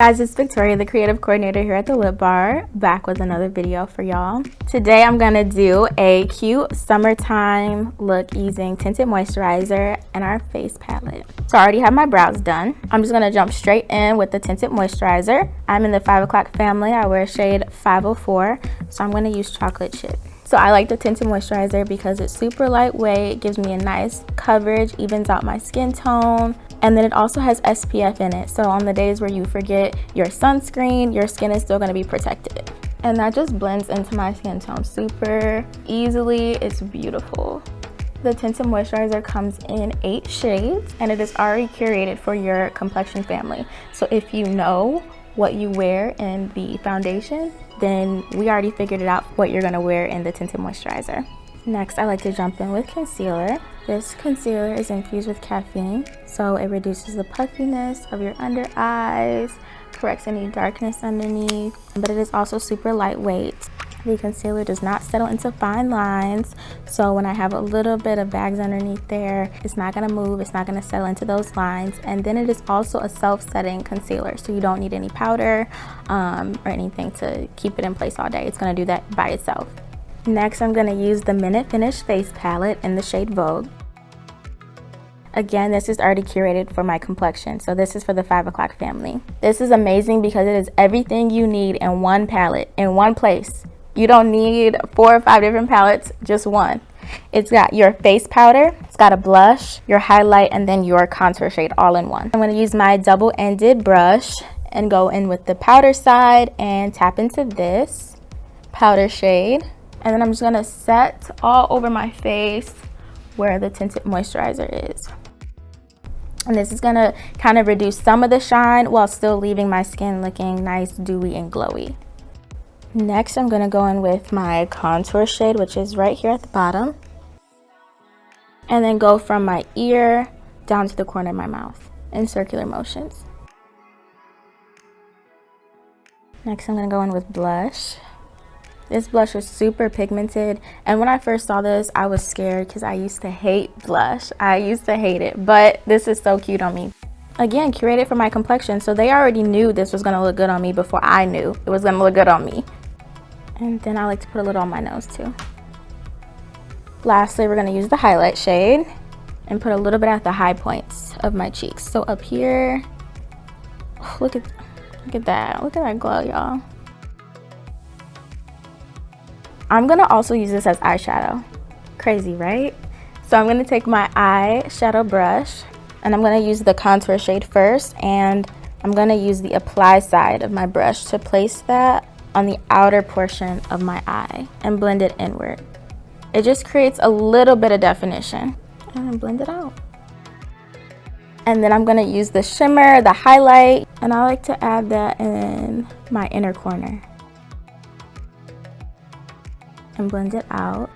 Guys, it's Victoria, the creative coordinator here at the Lip Bar, back with another video for y'all. Today I'm gonna do a cute summertime look using tinted moisturizer and our face palette. So I already have my brows done. I'm just gonna jump straight in with the tinted moisturizer. I'm in the 5 o'clock family. I wear shade 504, so I'm gonna use chocolate chip. So I like the tinted moisturizer because it's super lightweight, gives me a nice coverage, evens out my skin tone. And then it also has SPF in it, so on the days where you forget your sunscreen, your skin is still going to be protected. And that just blends into my skin tone super easily. It's beautiful. The tinted moisturizer comes in 8 shades, and it is already curated for your complexion family. So if you know what you wear in the foundation, then we already figured it out what you're going to wear in the tinted moisturizer. Next, I like to jump in with concealer. This concealer is infused with caffeine, so it reduces the puffiness of your under eyes, corrects any darkness underneath, but it is also super lightweight. The concealer does not settle into fine lines, so when I have a little bit of bags underneath there, it's not gonna move, it's not gonna settle into those lines. And then it is also a self-setting concealer, so you don't need any powder or anything to keep it in place all day. It's gonna do that by itself. Next, I'm going to use the Minute Finish Face Palette in the shade Vogue. Again, this is already curated for my complexion, so this is for the 5 o'clock family. This is amazing because it is everything you need in one palette, in one place. You don't need 4 or 5 different palettes, just one. It's got your face powder, it's got a blush, your highlight, and then your contour shade all in one. I'm going to use my double-ended brush and go in with the powder side and tap into this powder shade. And then I'm just gonna set all over my face where the tinted moisturizer is. And this is gonna kind of reduce some of the shine while still leaving my skin looking nice, dewy, and glowy. Next, I'm gonna go in with my contour shade, which is right here at the bottom. And then go from my ear down to the corner of my mouth in circular motions. Next, I'm gonna go in with blush. This blush is super pigmented, and when I first saw this, I was scared because I used to hate blush. I used to hate it, but this is so cute on me. Again, curated for my complexion, so they already knew this was gonna look good on me before I knew it was gonna look good on me. And then I like to put a little on my nose too. Lastly, we're gonna use the highlight shade and put a little bit at the high points of my cheeks. So up here, look at that glow, y'all. I'm gonna also use this as eyeshadow. Crazy, right? So I'm gonna take my eyeshadow brush and I'm gonna use the contour shade first, and I'm gonna use the apply side of my brush to place that on the outer portion of my eye and blend it inward. It just creates a little bit of definition and then blend it out. And then I'm gonna use the shimmer, the highlight, and I like to add that in my inner corner. And blend it out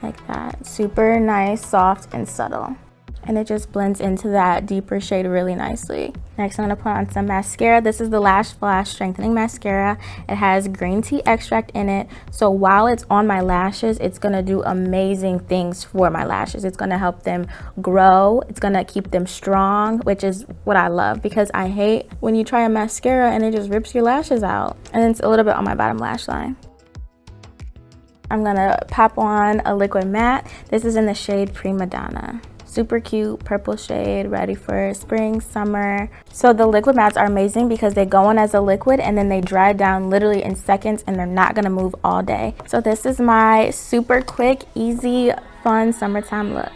like that. Super nice, soft, and subtle. And it just blends into that deeper shade really nicely. Next, I'm gonna put on some mascara. This is the Lash Flash Strengthening Mascara. It has green tea extract in it. So while it's on my lashes, it's gonna do amazing things for my lashes. It's gonna help them grow. It's gonna keep them strong, which is what I love, because I hate when you try a mascara and it just rips your lashes out. And it's a little bit on my bottom lash line. I'm gonna pop on a liquid matte. This is in the shade Prima Donna. Super cute purple shade, ready for spring, summer. So the liquid mattes are amazing because they go on as a liquid and then they dry down literally in seconds, and they're not gonna move all day. So this is my super quick, easy, fun summertime look.